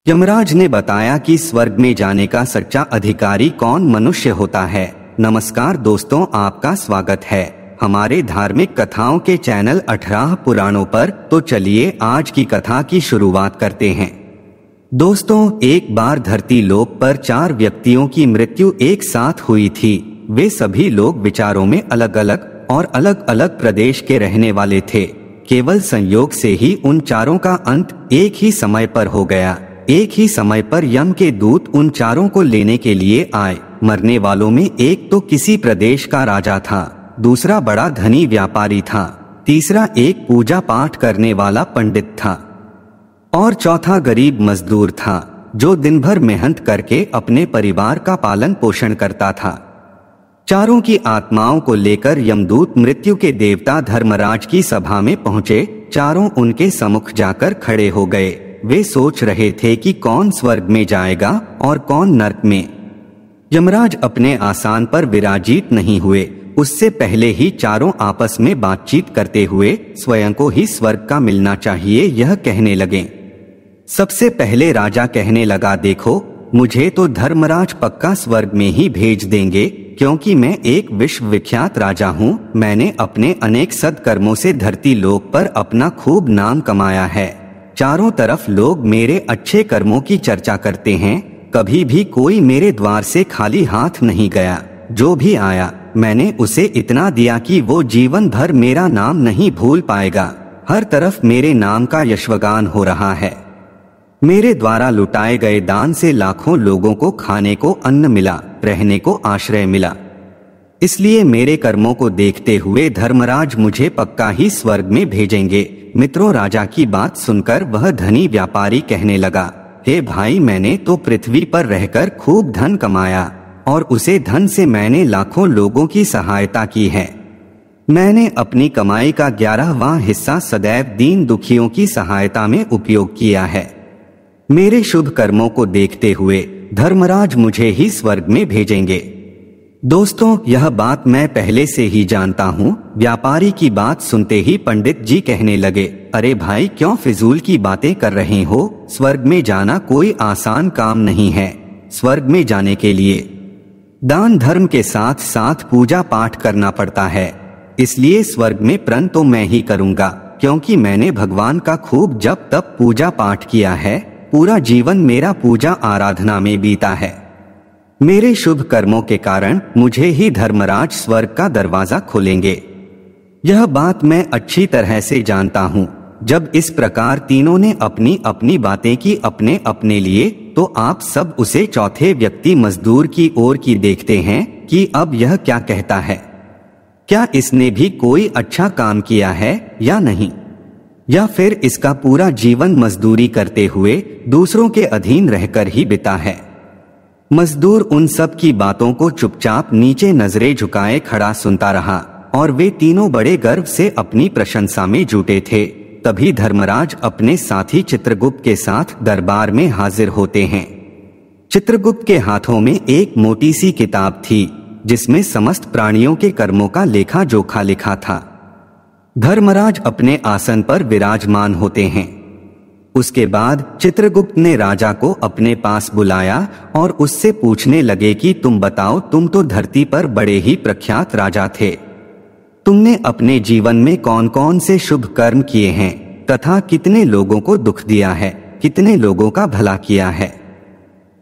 यमराज ने बताया कि स्वर्ग में जाने का सच्चा अधिकारी कौन मनुष्य होता है। नमस्कार दोस्तों, आपका स्वागत है हमारे धार्मिक कथाओं के चैनल 18 पुराणों पर। तो चलिए आज की कथा की शुरुआत करते हैं। दोस्तों, एक बार धरती लोक पर 4 व्यक्तियों की मृत्यु एक साथ हुई थी। वे सभी लोग विचारों में अलग अलग और अलग अलग प्रदेश के रहने वाले थे। केवल संयोग से ही उन चारों का अंत एक ही समय पर हो गया। एक ही समय पर यम के दूत उन चारों को लेने के लिए आए। मरने वालों में एक तो किसी प्रदेश का राजा था, दूसरा बड़ा धनी व्यापारी था, तीसरा एक पूजा पाठ करने वाला पंडित था और चौथा गरीब मजदूर था जो दिन भर मेहनत करके अपने परिवार का पालन पोषण करता था। चारों की आत्माओं को लेकर यमदूत मृत्यु के देवता धर्मराज की सभा में पहुंचे। चारों उनके सम्मुख जाकर खड़े हो गए। वे सोच रहे थे कि कौन स्वर्ग में जाएगा और कौन नरक में। यमराज अपने आसन पर विराजित नहीं हुए, उससे पहले ही चारों आपस में बातचीत करते हुए स्वयं को ही स्वर्ग का मिलना चाहिए यह कहने लगे। सबसे पहले राजा कहने लगा, देखो, मुझे तो धर्मराज पक्का स्वर्ग में ही भेज देंगे, क्योंकि मैं एक विश्वविख्यात राजा हूँ। मैंने अपने अनेक सत्कर्मों से धरती लोक पर अपना खूब नाम कमाया है। चारों तरफ लोग मेरे अच्छे कर्मों की चर्चा करते हैं। कभी भी कोई मेरे द्वार से खाली हाथ नहीं गया। जो भी आया मैंने उसे इतना दिया कि वो जीवन भर मेरा नाम नहीं भूल पाएगा। हर तरफ मेरे नाम का यशगान हो रहा है। मेरे द्वारा लुटाए गए दान से लाखों लोगों को खाने को अन्न मिला, रहने को आश्रय मिला। इसलिए मेरे कर्मों को देखते हुए धर्मराज मुझे पक्का ही स्वर्ग में भेजेंगे। मित्रों, राजा की बात सुनकर वह धनी व्यापारी कहने लगा, हे भाई, मैंने तो पृथ्वी पर रहकर खूब धन कमाया और उसे धन से मैंने लाखों लोगों की सहायता की है। मैंने अपनी कमाई का 11वां हिस्सा सदैव दीन दुखियों की सहायता में उपयोग किया है। मेरे शुभ कर्मों को देखते हुए धर्मराज मुझे ही स्वर्ग में भेजेंगे। दोस्तों, यह बात मैं पहले से ही जानता हूँ। व्यापारी की बात सुनते ही पंडित जी कहने लगे, अरे भाई, क्यों फिजूल की बातें कर रहे हो? स्वर्ग में जाना कोई आसान काम नहीं है। स्वर्ग में जाने के लिए दान धर्म के साथ साथ पूजा पाठ करना पड़ता है। इसलिए स्वर्ग में प्रण तो मैं ही करूँगा, क्योंकि मैंने भगवान का खूब जप तप पूजा पाठ किया है। पूरा जीवन मेरा पूजा आराधना में बीता है। मेरे शुभ कर्मों के कारण मुझे ही धर्मराज स्वर्ग का दरवाजा खोलेंगे। यह बात मैं अच्छी तरह से जानता हूँ। जब इस प्रकार तीनों ने अपनी अपनी बातें की अपने अपने लिए, तो आप सब उसे चौथे व्यक्ति मजदूर की ओर की देखते हैं कि अब यह क्या कहता है। क्या इसने भी कोई अच्छा काम किया है या नहीं, या फिर इसका पूरा जीवन मजदूरी करते हुए दूसरों के अधीन रहकर ही बिता है। मजदूर उन सब की बातों को चुपचाप नीचे नजरें झुकाए खड़ा सुनता रहा और वे तीनों बड़े गर्व से अपनी प्रशंसा में जुटे थे। तभी धर्मराज अपने साथी चित्रगुप्त के साथ दरबार में हाजिर होते हैं। चित्रगुप्त के हाथों में एक मोटी सी किताब थी, जिसमें समस्त प्राणियों के कर्मों का लेखा जोखा लिखा था। धर्मराज अपने आसन पर विराजमान होते हैं। उसके बाद चित्रगुप्त ने राजा को अपने पास बुलाया और उससे पूछने लगे कि तुम बताओ, तुम तो धरती पर बड़े ही प्रख्यात राजा थे। तुमने अपने जीवन में कौन कौन से शुभ कर्म किए हैं तथा कितने लोगों को दुख दिया है, कितने लोगों का भला किया है।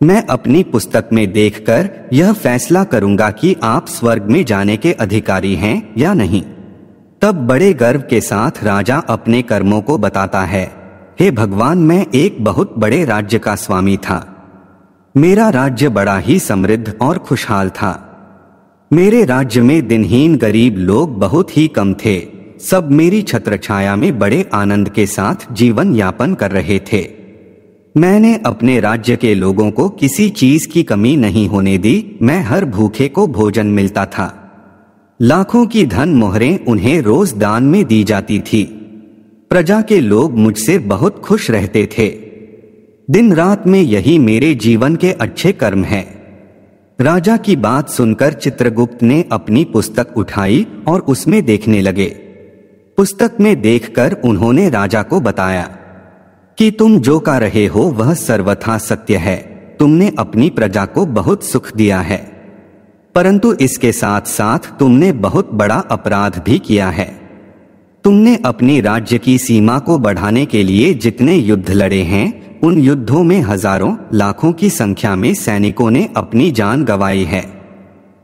मैं अपनी पुस्तक में देखकर यह फैसला करूंगा कि आप स्वर्ग में जाने के अधिकारी हैं या नहीं। तब बड़े गर्व के साथ राजा अपने कर्मों को बताता है, हे भगवान, मैं एक बहुत बड़े राज्य का स्वामी था। मेरा राज्य बड़ा ही समृद्ध और खुशहाल था। मेरे राज्य में दिनहीन गरीब लोग बहुत ही कम थे। सब मेरी छत्रछाया में बड़े आनंद के साथ जीवन यापन कर रहे थे। मैंने अपने राज्य के लोगों को किसी चीज की कमी नहीं होने दी। मैं हर भूखे को भोजन मिलता था। लाखों की धन मोहरें उन्हें रोज दान में दी जाती थी। प्रजा के लोग मुझसे बहुत खुश रहते थे। दिन रात में यही मेरे जीवन के अच्छे कर्म हैं। राजा की बात सुनकर चित्रगुप्त ने अपनी पुस्तक उठाई और उसमें देखने लगे। पुस्तक में देखकर उन्होंने राजा को बताया कि तुम जो कर रहे हो वह सर्वथा सत्य है। तुमने अपनी प्रजा को बहुत सुख दिया है, परंतु इसके साथ साथ तुमने बहुत बड़ा अपराध भी किया है। तुमने अपने राज्य की सीमा को बढ़ाने के लिए जितने युद्ध लड़े हैं, उन युद्धों में हजारों लाखों की संख्या में सैनिकों ने अपनी जान गंवाई है।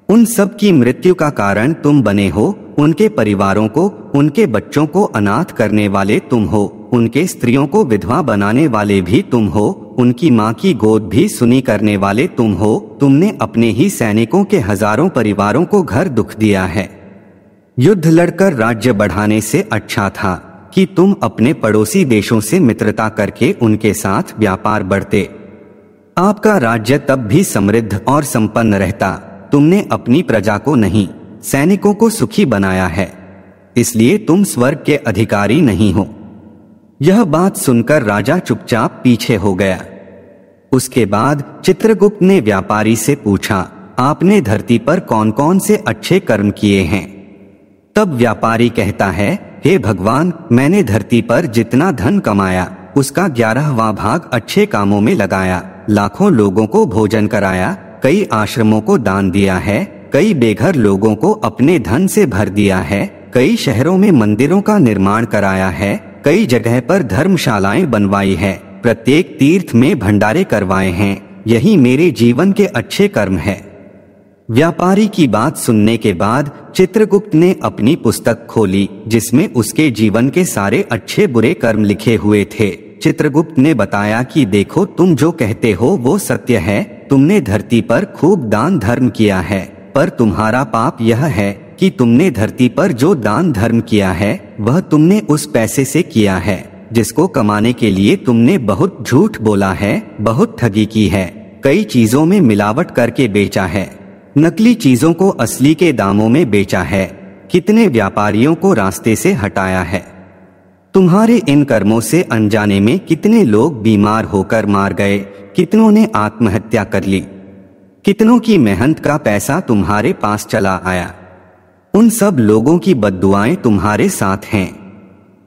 उन सब की मृत्यु का कारण तुम बने हो। उनके परिवारों को, उनके बच्चों को अनाथ करने वाले तुम हो। उनके स्त्रियों को विधवा बनाने वाले भी तुम हो। उनकी माँ की गोद भी सुनी करने वाले तुम हो। तुमने अपने ही सैनिकों के हजारों परिवारों को घर दुख दिया है। युद्ध लड़कर राज्य बढ़ाने से अच्छा था कि तुम अपने पड़ोसी देशों से मित्रता करके उनके साथ व्यापार बढ़ते। आपका राज्य तब भी समृद्ध और संपन्न रहता। तुमने अपनी प्रजा को नहीं, सैनिकों को सुखी बनाया है, इसलिए तुम स्वर्ग के अधिकारी नहीं हो। यह बात सुनकर राजा चुपचाप पीछे हो गया। उसके बाद चित्रगुप्त ने व्यापारी से पूछा, आपने धरती पर कौन कौन से अच्छे कर्म किए हैं? तब व्यापारी कहता है, हे भगवान, मैंने धरती पर जितना धन कमाया उसका 11वां भाग अच्छे कामों में लगाया। लाखों लोगों को भोजन कराया, कई आश्रमों को दान दिया है, कई बेघर लोगों को अपने धन से भर दिया है, कई शहरों में मंदिरों का निर्माण कराया है, कई जगह पर धर्मशालाएं बनवाई है, प्रत्येक तीर्थ में भंडारे करवाए हैं। यही मेरे जीवन के अच्छे कर्म है। व्यापारी की बात सुनने के बाद चित्रगुप्त ने अपनी पुस्तक खोली, जिसमें उसके जीवन के सारे अच्छे बुरे कर्म लिखे हुए थे। चित्रगुप्त ने बताया कि देखो, तुम जो कहते हो वो सत्य है। तुमने धरती पर खूब दान धर्म किया है, पर तुम्हारा पाप यह है कि तुमने धरती पर जो दान धर्म किया है वह तुमने उस पैसे से किया है जिसको कमाने के लिए तुमने बहुत झूठ बोला है, बहुत ठगी की है, कई चीजों में मिलावट करके बेचा है, नकली चीजों को असली के दामों में बेचा है, कितने व्यापारियों को रास्ते से हटाया है। तुम्हारे इन कर्मों से अनजाने में कितने लोग बीमार होकर मार गए, कितनों ने आत्महत्या कर ली, कितनों की मेहनत का पैसा तुम्हारे पास चला आया। उन सब लोगों की बद्दुआएं तुम्हारे साथ हैं।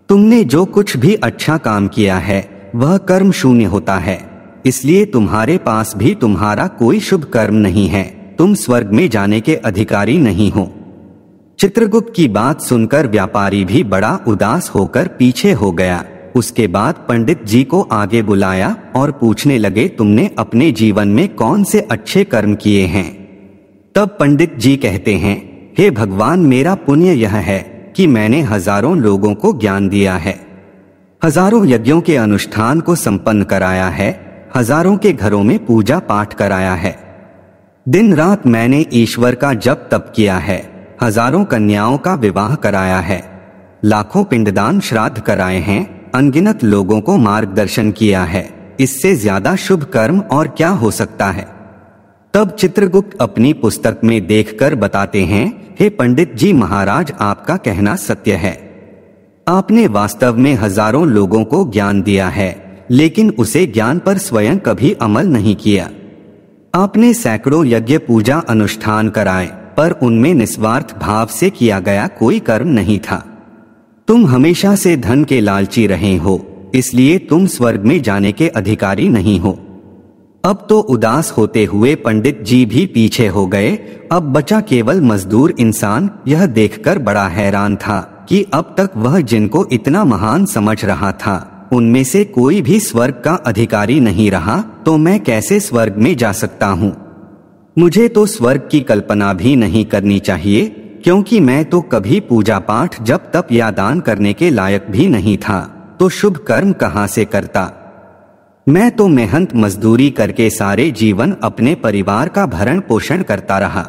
तुमने जो कुछ भी अच्छा काम किया है वह कर्म शून्य होता है, इसलिए तुम्हारे पास भी तुम्हारा कोई शुभ कर्म नहीं है। तुम स्वर्ग में जाने के अधिकारी नहीं हो। चित्रगुप्त की बात सुनकर व्यापारी भी बड़ा उदास होकर पीछे हो गया। उसके बाद पंडित जी को आगे बुलाया और पूछने लगे, तुमने अपने जीवन में कौन से अच्छे कर्म किए हैं? तब पंडित जी कहते हैं, हे भगवान, मेरा पुण्य यह है कि मैंने हजारों लोगों को ज्ञान दिया है, हजारों यज्ञों के अनुष्ठान को संपन्न कराया है, हजारों के घरों में पूजा पाठ कराया है, दिन रात मैंने ईश्वर का जप तप किया है, हजारों कन्याओं का विवाह कराया है, लाखों पिंडदान श्राद्ध कराए हैं, अनगिनत लोगों को मार्गदर्शन किया है। इससे ज्यादा शुभ कर्म और क्या हो सकता है? तब चित्रगुप्त अपनी पुस्तक में देखकर बताते हैं, हे पंडित जी महाराज, आपका कहना सत्य है। आपने वास्तव में हजारों लोगों को ज्ञान दिया है, लेकिन उसे ज्ञान पर स्वयं कभी अमल नहीं किया। आपने सैकड़ों यज्ञ पूजा अनुष्ठान कराए, पर उनमें निस्वार्थ भाव से किया गया कोई कर्म नहीं था। तुम हमेशा से धन के लालची रहे हो, इसलिए तुम स्वर्ग में जाने के अधिकारी नहीं हो। अब तो उदास होते हुए पंडित जी भी पीछे हो गए। अब बचा केवल मजदूर इंसान। यह देखकर बड़ा हैरान था कि अब तक वह जिनको इतना महान समझ रहा था, उनमें से कोई भी स्वर्ग का अधिकारी नहीं रहा, तो मैं कैसे स्वर्ग में जा सकता हूँ? मुझे तो स्वर्ग की कल्पना भी नहीं करनी चाहिए, क्योंकि मैं तो कभी पूजा पाठ जप तप या दान करने के लायक भी नहीं था, तो शुभ कर्म कहाँ से करता? मैं तो मेहनत मजदूरी करके सारे जीवन अपने परिवार का भरण पोषण करता रहा।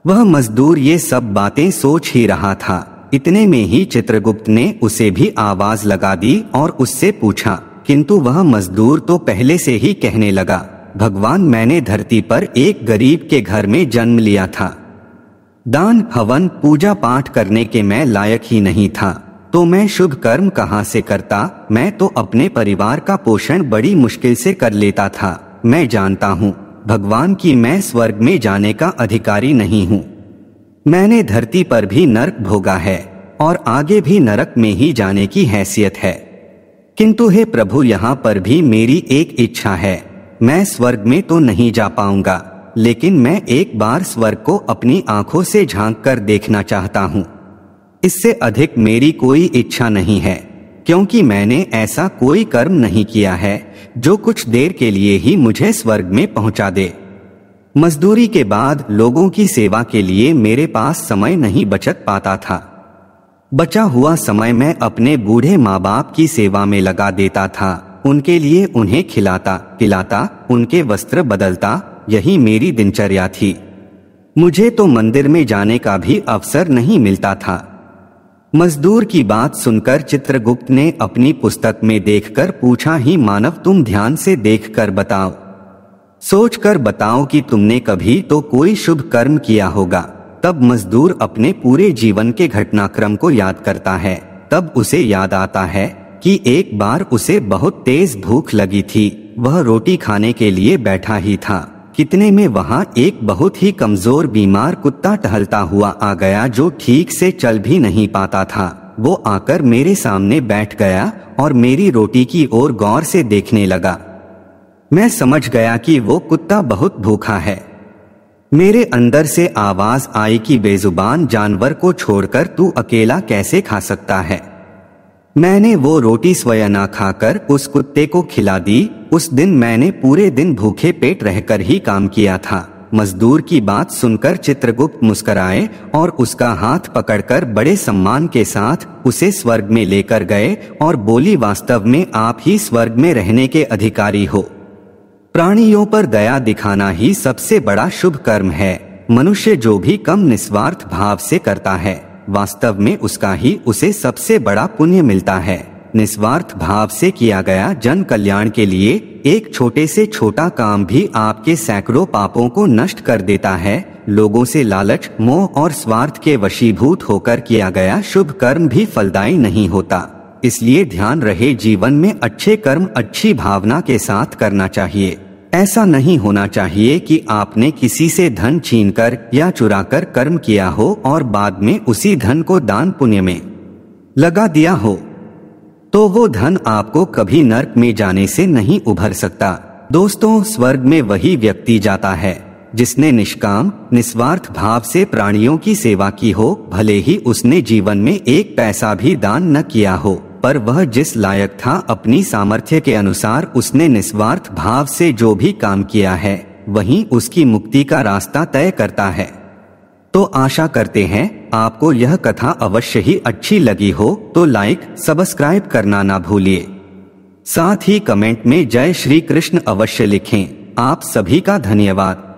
वह मजदूर ये सब बातें सोच ही रहा था। इतने में ही चित्रगुप्त ने उसे भी आवाज लगा दी और उससे पूछा, किंतु वह मजदूर तो पहले से ही कहने लगा, भगवान, मैंने धरती पर एक गरीब के घर में जन्म लिया था। दान हवन पूजा पाठ करने के मैं लायक ही नहीं था, तो मैं शुभ कर्म कहाँ से करता? मैं तो अपने परिवार का पोषण बड़ी मुश्किल से कर लेता था। मैं जानता हूँ भगवान कि मैं स्वर्ग में जाने का अधिकारी नहीं हूँ। मैंने धरती पर भी नरक भोगा है और आगे भी नरक में ही जाने की हैसियत है। किंतु हे प्रभु, यहाँ पर भी मेरी एक इच्छा है। मैं स्वर्ग में तो नहीं जा पाऊंगा, लेकिन मैं एक बार स्वर्ग को अपनी आंखों से झांक कर देखना चाहता हूँ। इससे अधिक मेरी कोई इच्छा नहीं है, क्योंकि मैंने ऐसा कोई कर्म नहीं किया है जो कुछ देर के लिए ही मुझे स्वर्ग में पहुंचा दे। मजदूरी के बाद लोगों की सेवा के लिए मेरे पास समय नहीं बचत पाता था। बचा हुआ समय मैं अपने बूढ़े माँ बाप की सेवा में लगा देता था। उनके लिए उन्हें खिलाता पिलाता, उनके वस्त्र बदलता, यही मेरी दिनचर्या थी। मुझे तो मंदिर में जाने का भी अवसर नहीं मिलता था। मजदूर की बात सुनकर चित्रगुप्त ने अपनी पुस्तक में देखकर पूछा, ही मानव, तुम ध्यान से देखकर बताओ, सोचकर बताओ कि तुमने कभी तो कोई शुभ कर्म किया होगा। तब मजदूर अपने पूरे जीवन के घटनाक्रम को याद करता है। तब उसे याद आता है कि एक बार उसे बहुत तेज भूख लगी थी। वह रोटी खाने के लिए बैठा ही था, कितने में वहाँ एक बहुत ही कमजोर बीमार कुत्ता टहलता हुआ आ गया, जो ठीक से चल भी नहीं पाता था। वो आकर मेरे सामने बैठ गया और मेरी रोटी की ओर गौर से देखने लगा। मैं समझ गया कि वो कुत्ता बहुत भूखा है। मेरे अंदर से आवाज आई कि बेजुबान जानवर को छोड़कर तू अकेला कैसे खा सकता है। मैंने वो रोटी स्वयं न खाकर उस कुत्ते को खिला दी। उस दिन मैंने पूरे दिन भूखे पेट रहकर ही काम किया था। मजदूर की बात सुनकर चित्रगुप्त मुस्कुराए और उसका हाथ पकड़कर बड़े सम्मान के साथ उसे स्वर्ग में लेकर गए और बोली, वास्तव में आप ही स्वर्ग में रहने के अधिकारी हो। प्राणियों पर दया दिखाना ही सबसे बड़ा शुभ कर्म है। मनुष्य जो भी कम निस्वार्थ भाव से करता है, वास्तव में उसका ही उसे सबसे बड़ा पुण्य मिलता है। निस्वार्थ भाव से किया गया जन कल्याण के लिए एक छोटे से छोटा काम भी आपके सैकड़ों पापों को नष्ट कर देता है। लोगों से लालच, मोह और स्वार्थ के वशीभूत होकर किया गया शुभ कर्म भी फलदायी नहीं होता। इसलिए ध्यान रहे, जीवन में अच्छे कर्म अच्छी भावना के साथ करना चाहिए। ऐसा नहीं होना चाहिए कि आपने किसी से धन छीनकर या चुराकर कर्म किया हो और बाद में उसी धन को दान पुण्य में लगा दिया हो, तो वो धन आपको कभी नरक में जाने से नहीं उभर सकता। दोस्तों, स्वर्ग में वही व्यक्ति जाता है जिसने निष्काम निस्वार्थ भाव से प्राणियों की सेवा की हो, भले ही उसने जीवन में एक पैसा भी दान न किया हो, पर वह जिस लायक था अपनी सामर्थ्य के अनुसार उसने निस्वार्थ भाव से जो भी काम किया है, वही उसकी मुक्ति का रास्ता तय करता है। तो आशा करते हैं आपको यह कथा अवश्य ही अच्छी लगी हो, तो लाइक सब्सक्राइब करना ना भूलिए। साथ ही कमेंट में जय श्री कृष्ण अवश्य लिखें। आप सभी का धन्यवाद।